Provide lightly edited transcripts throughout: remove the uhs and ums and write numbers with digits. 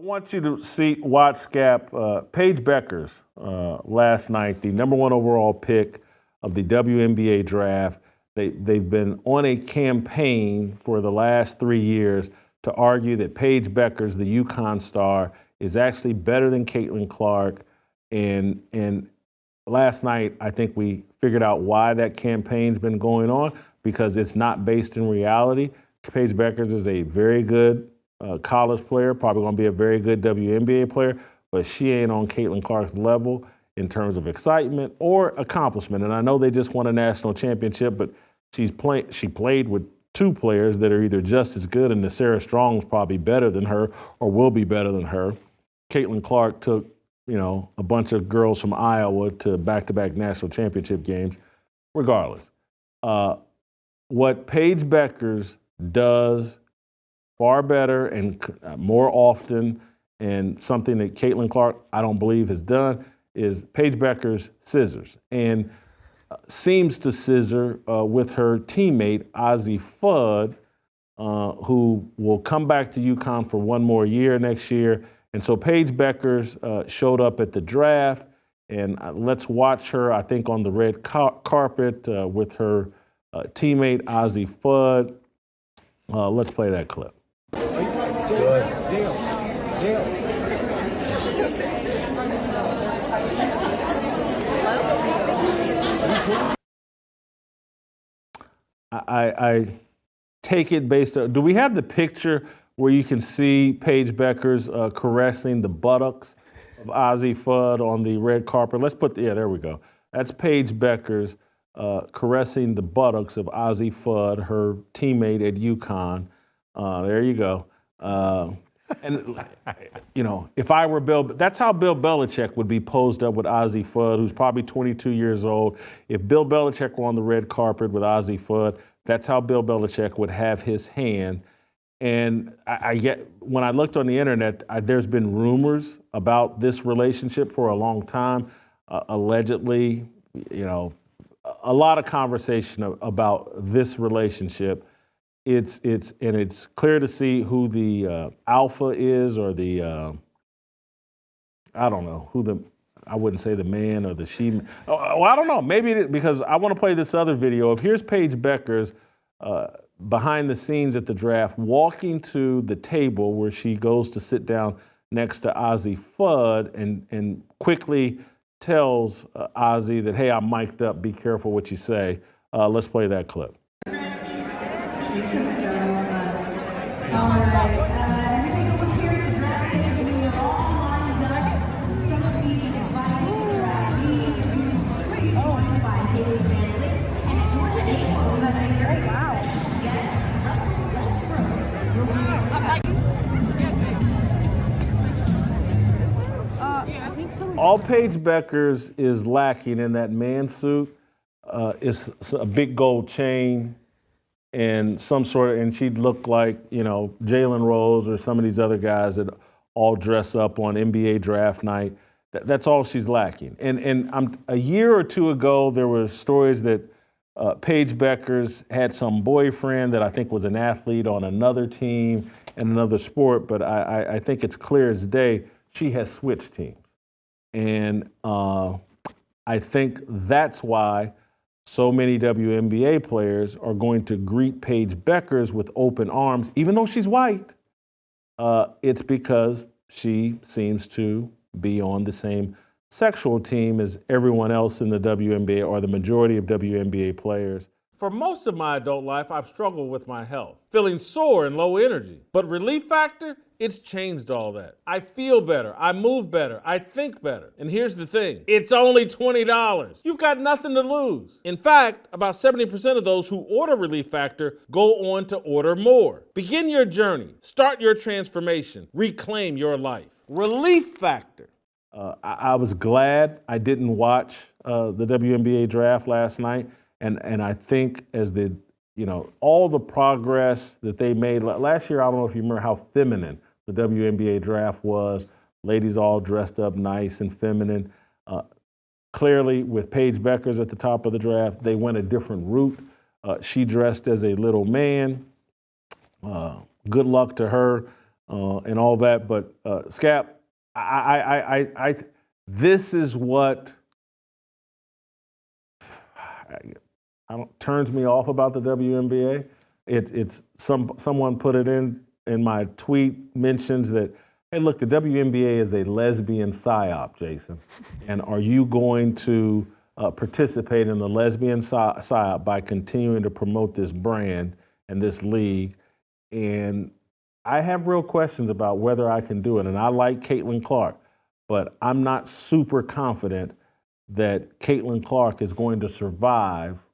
want you to watch Scap. Paige Bueckers last night, the #1 overall pick of the WNBA Draft. They've been on a campaign for the last 3 years to argue that Paige Bueckers, the UConn star, is actually better than Caitlin Clark. And last night, I think we figured out why that campaign's been going on, because it's not based in reality. Paige Bueckers is a very good college player, probably going to be a very good WNBA player, but she ain't on Caitlin Clark's level in terms of excitement or accomplishment. And I know they just won a national championship, but she played with 2 players that are either just as good, and Sarah Strong's probably better than her or will be better than her. Caitlin Clark took, a bunch of girls from Iowa to back-to-back national championship games. Regardless, what Paige Bueckers does far better and more often, and something that Caitlin Clark, I don't believe, has done, is Paige Bueckers scissors, and seems to scissor with her teammate, Azzi Fudd, who will come back to UConn for 1 more year next year. And so Paige Bueckers showed up at the draft, and let's watch her, I think, on the red carpet with her teammate, Azzi Fudd. Let's play that clip. I take it based on, do we have the picture where you can see Paige Bueckers caressing the buttocks of Azzi Fudd on the red carpet? Let's put, there we go. That's Paige Bueckers caressing the buttocks of Azzi Fudd, her teammate at UConn. There you go. And, if I were Bill, that's how Bill Belichick would be posed up with Azzi Fudd, who's probably 22 years old. If Bill Belichick were on the red carpet with Azzi Fudd, that's how Bill Belichick would have his hand. And when I looked on the internet, there's been rumors about this relationship for a long time. Allegedly, a lot of conversation about this relationship. It's clear to see who the alpha is, or the I don't know I wouldn't say the man or the she. Well, I don't know. Maybe because I want to play this other video. Here's Paige Bueckers behind the scenes at the draft, walking to the table where she goes to sit down next to Azzi Fudd, and quickly tells Azzi that, hey, I'm mic'd up. Be careful what you say. Let's play that clip. Thank you so much. All right, we take a look here at the draft stage, and we are all lined up. Some of the invited draftees to be joined by Haley Vanderlip and Georgia April, as a very special guest, Russell Westbrook. All Paige Bueckers is lacking in that man suit is a big gold chain, and and she'd look like, Jalen Rose or some of these other guys that all dress up on NBA draft night. That's all she's lacking. And a year or 2 ago, there were stories that Paige Bueckers had some boyfriend that I think was an athlete on another team in another sport, but I think it's clear as day she has switched teams. And I think that's why so many WNBA players are going to greet Paige Bueckers with open arms, even though she's white. It's because she seems to be on the same sexual team as everyone else in the WNBA, or the majority of WNBA players. For most of my adult life, I've struggled with my health, feeling sore and low energy. But Relief Factor, it's changed all that. I feel better, I move better, I think better. And here's the thing, it's only $20. You've got nothing to lose. In fact, about 70% of those who order Relief Factor go on to order more. Begin your journey, start your transformation, reclaim your life. Relief Factor. I was glad I didn't watch the WNBA draft last night. And I think as all the progress that they made last year, I don't know if you remember how feminine the WNBA draft was. Ladies all dressed up nice and feminine. Clearly, with Paige Bueckers at the top of the draft, they went a different route. She dressed as a little man. Good luck to her. and all that. But Scap, this is what turns me off about the WNBA. It's someone put it in my tweet, mentions that, hey, look, the WNBA is a lesbian psyop, Jason. And are you going to participate in the lesbian psyop by continuing to promote this brand and this league? And I have real questions about whether I can do it. And I like Caitlin Clark, but I'm not super confident that Caitlin Clark is going to survive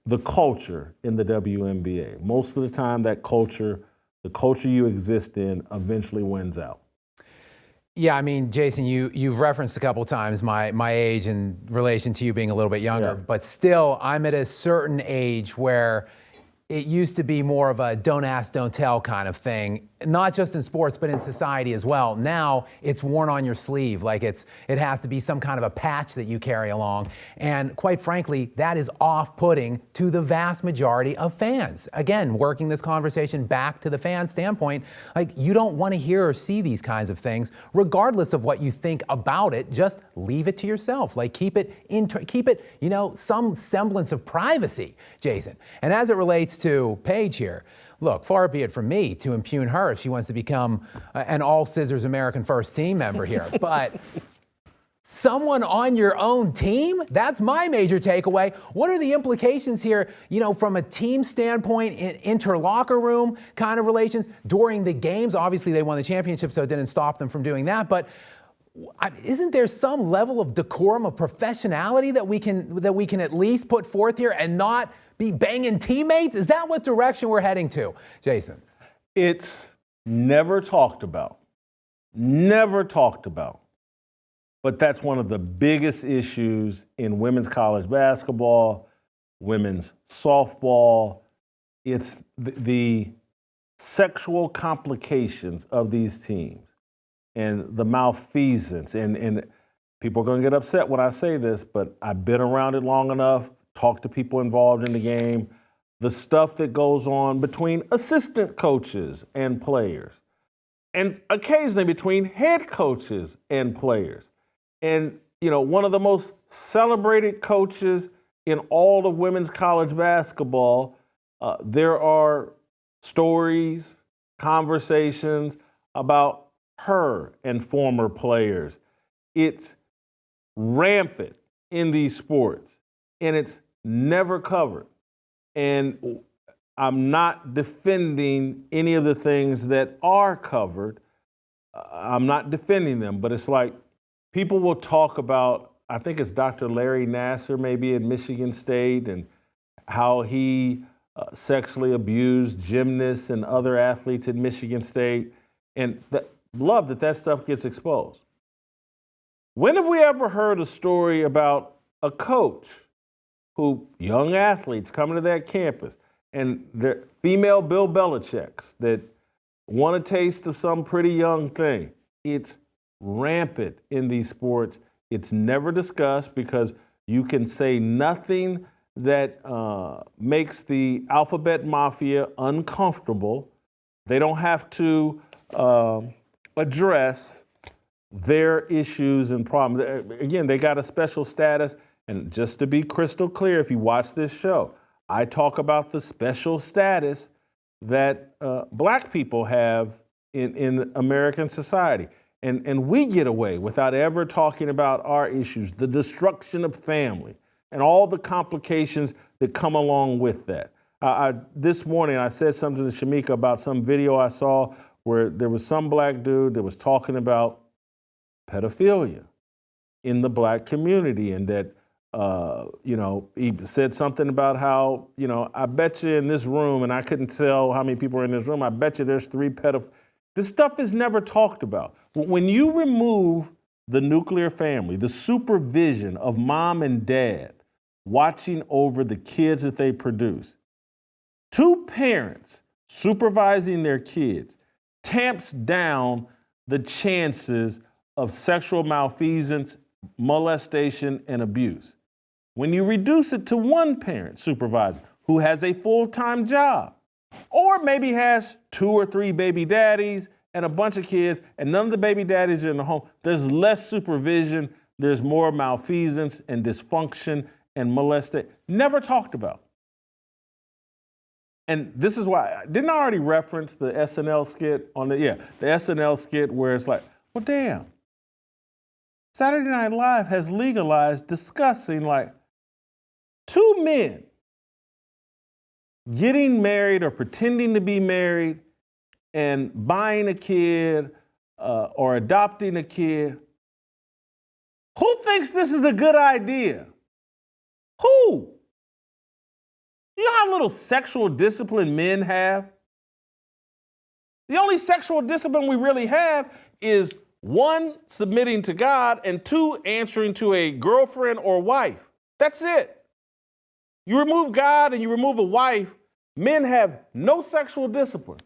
the culture in the WNBA. Most of the time, that culture, the culture you exist in, eventually wins out. Yeah, I mean, Jason, you've referenced a couple times my age in relation to you being a little bit younger, but still, I'm at a certain age where it used to be more of a don't ask, don't tell kind of thing, not just in sports, but in society as well. Now it's worn on your sleeve, like it has to be some kind of a patch that you carry along. And quite frankly, that is off-putting to the vast majority of fans. Again, working this conversation back to the fan standpoint, like you don't want to hear or see these kinds of things, regardless of what you think about it. Just leave it to yourself. Like keep it, some semblance of privacy, Jason. And as it relates to Paige here, look, far be it from me to impugn her if she wants to become an all-scissors American first team member here. But someone on your own team? That's my major takeaway. What are the implications here, from a team standpoint, inter-locker room kind of relations during the games? Obviously, they won the championship, so it didn't stop them from doing that. But isn't there some level of decorum, of professionality that we can at least put forth here and not be banging teammates? Is that what direction we're heading to, Jason? It's never talked about. Never talked about. But that's one of the biggest issues in women's college basketball, women's softball. It's the sexual complications of these teams and the malfeasance. And people are going to get upset when I say this, but I've been around it long enough, talked to people involved in the game. The stuff that goes on between assistant coaches and players, and occasionally between head coaches and players. And, one of the most celebrated coaches in all of women's college basketball, there are stories, conversations about her and former players. It's rampant in these sports, and it's never covered. And I'm not defending any of the things that are covered. I'm not defending them, but it's like people will talk about, I think it's Dr. Larry Nassar maybe at Michigan State, and how he sexually abused gymnasts and other athletes at Michigan State, and love that stuff gets exposed. When have we ever heard a story about a coach who, young athletes coming to that campus, and they're female Bill Belichick's that want a taste of some pretty young thing? It's rampant in these sports. It's never discussed because you can say nothing that makes the alphabet mafia uncomfortable. They don't have to address their issues and problems. Again, they got a special status. And just to be crystal clear, if you watch this show, I talk about the special status that black people have in American society. And we get away without ever talking about our issues, the destruction of family, and all the complications that come along with that. This morning, I said something to Shamika about some video I saw where there was some black dude that was talking about pedophilia in the black community, and that he said something about how, I bet you in this room, and I couldn't tell how many people are in this room, I bet you there's 3 pedophiles. This stuff is never talked about. When you remove the nuclear family, the supervision of mom and dad watching over the kids that they produce, 2 parents supervising their kids tamps down the chances of sexual malfeasance, molestation, and abuse. When you reduce it to 1 parent supervising who has a full-time job, Or maybe has 2 or 3 baby daddies and a bunch of kids, and none of the baby daddies are in the home. There's less supervision, there's more malfeasance and dysfunction and molestation. Never talked about. And this is why, didn't I already reference the SNL skit on the SNL skit where it's like, well, damn, Saturday Night Live has legalized discussing like 2 men getting married or pretending to be married and buying a kid or adopting a kid. Who thinks this is a good idea? Who? You know how little sexual discipline men have? The only sexual discipline we really have is 1, submitting to God, and 2, answering to a girlfriend or wife. That's it. You remove God and you remove a wife, men have no sexual discipline.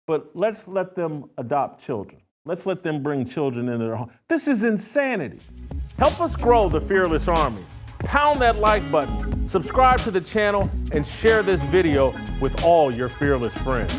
But let's let them adopt children. Let's let them bring children into their home. This is insanity. Help us grow the Fearless Army. Pound that like button, subscribe to the channel, and share this video with all your fearless friends.